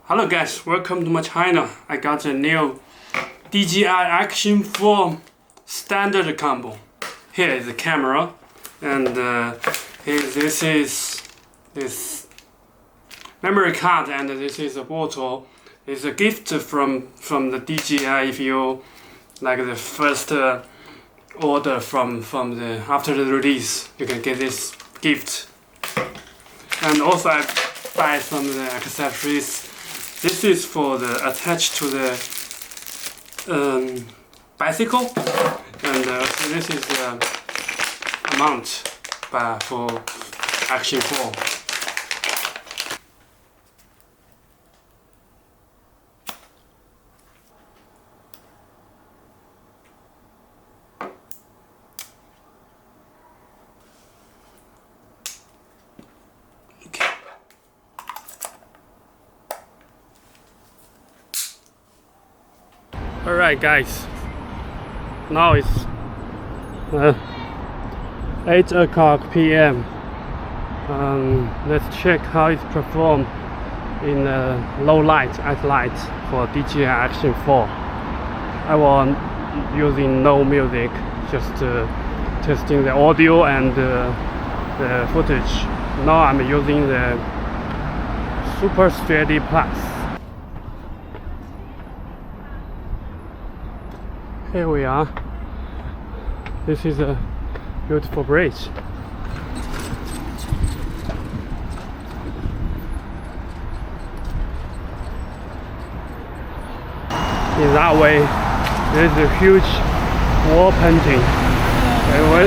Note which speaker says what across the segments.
Speaker 1: Hello guys, welcome to my channel. I got a new DJI Action 4 standard combo. Here is the camera, and here this is this memory card, and this is a bottle. It's a gift from the DJI. If you like the first order from the after the release, you can get this gift. And also I buy some of the accessories. This is for the attached to the bicycle, and this is the mount for Action 4. Alright guys, now it's 8 o'clock p.m. Let's check how it performed in low light at light for DJI Action 4. I was using no music, just testing the audio and the footage. Now I'm using the Super Steady Plus. Here we are. This is a beautiful bridge. In that way, there is a huge wall painting,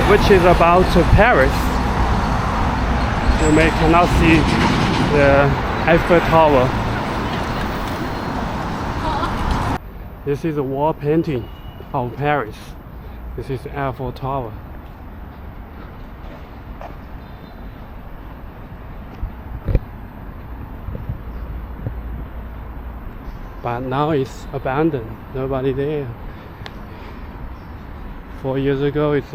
Speaker 1: which is about Paris. You may cannot see the Eiffel Tower. This is a wall painting of Paris. This is Eiffel Tower. But now it's abandoned. Nobody there. 4 years ago, it's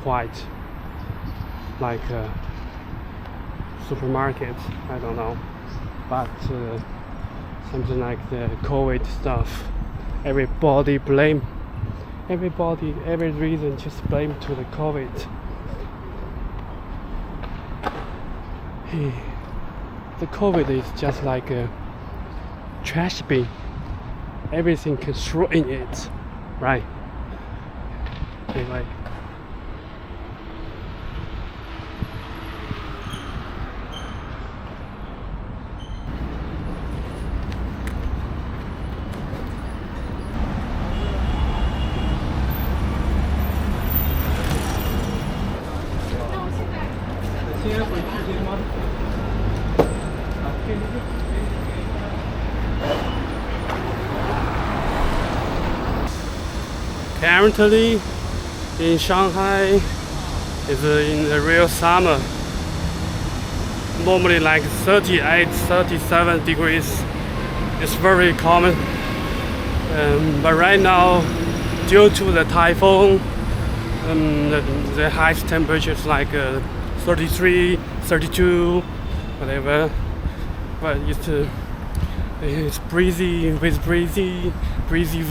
Speaker 1: quite like a supermarket. I don't know, but something like the COVID stuff. Every reason just blame to the COVID. The COVID is just like a trash bin. Everything can throw in it, right? Anyway. Currently in Shanghai, it's in the real summer. Normally like 38, 37 degrees. It's very common. But right now, due to the typhoon, the highest temperature is like 33, 32, whatever. But it's breezy with breezy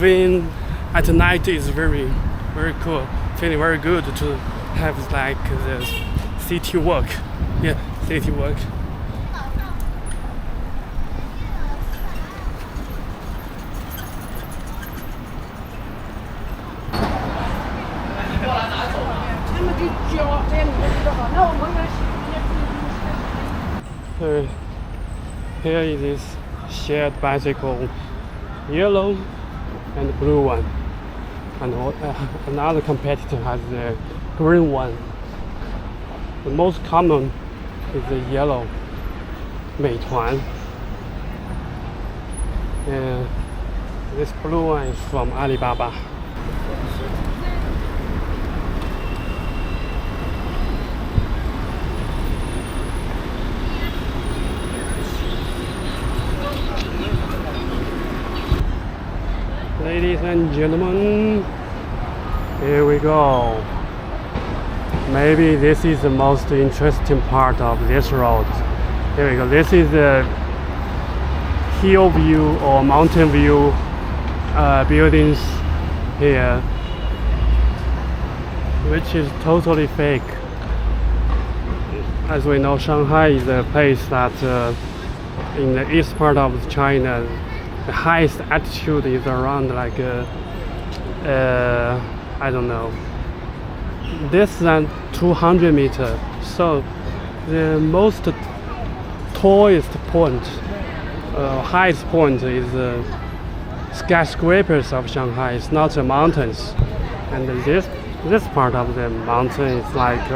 Speaker 1: wind. At night is very cool. Feeling very good to have like the city walk. Yeah, city walk. Here is this shared bicycle, yellow and blue one. And another competitor has the green one. The most common is the yellow Meituan. This blue one is from Alibaba. Ladies and gentlemen, here we go. Maybe this is the most interesting part of this road. Here we go. This is the hill view or mountain view buildings here, which is totally fake. As we know, Shanghai is a place that in the east part of China, the highest altitude is around like I don't know, less than 200 meters. So the most tallest point, highest point is skyscrapers of Shanghai. It's not the mountains, and this part of the mountain is like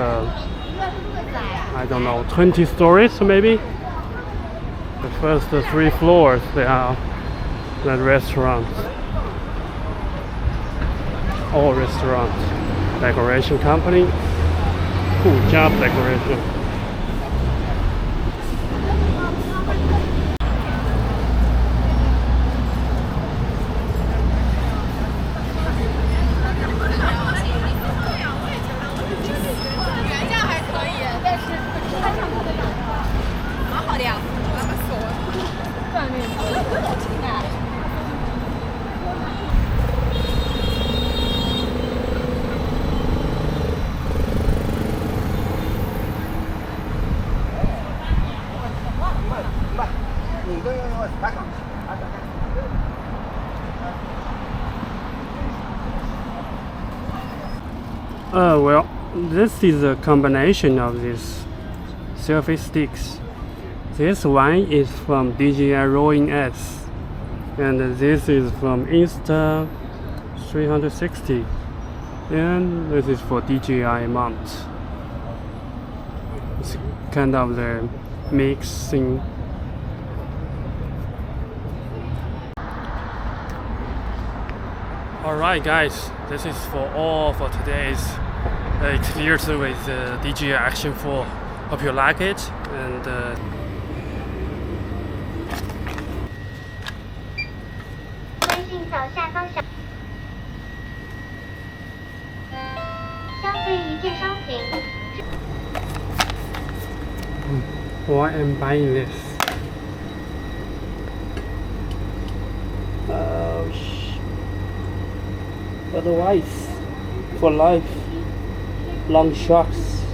Speaker 1: I don't know, 20 stories maybe. The first 3 floors they are the restaurants, all restaurants. Decoration company, cool job decoration. Well, this is a combination of these selfie sticks. This one is from DJI Rolling S, and this is from Insta 360, and this is for DJI mount. It's kind of the mixing. Alright guys, this is for all for today's experience with DJI Action 4. Hope you like it, and why am I buying this? Otherwise, for life, long shots.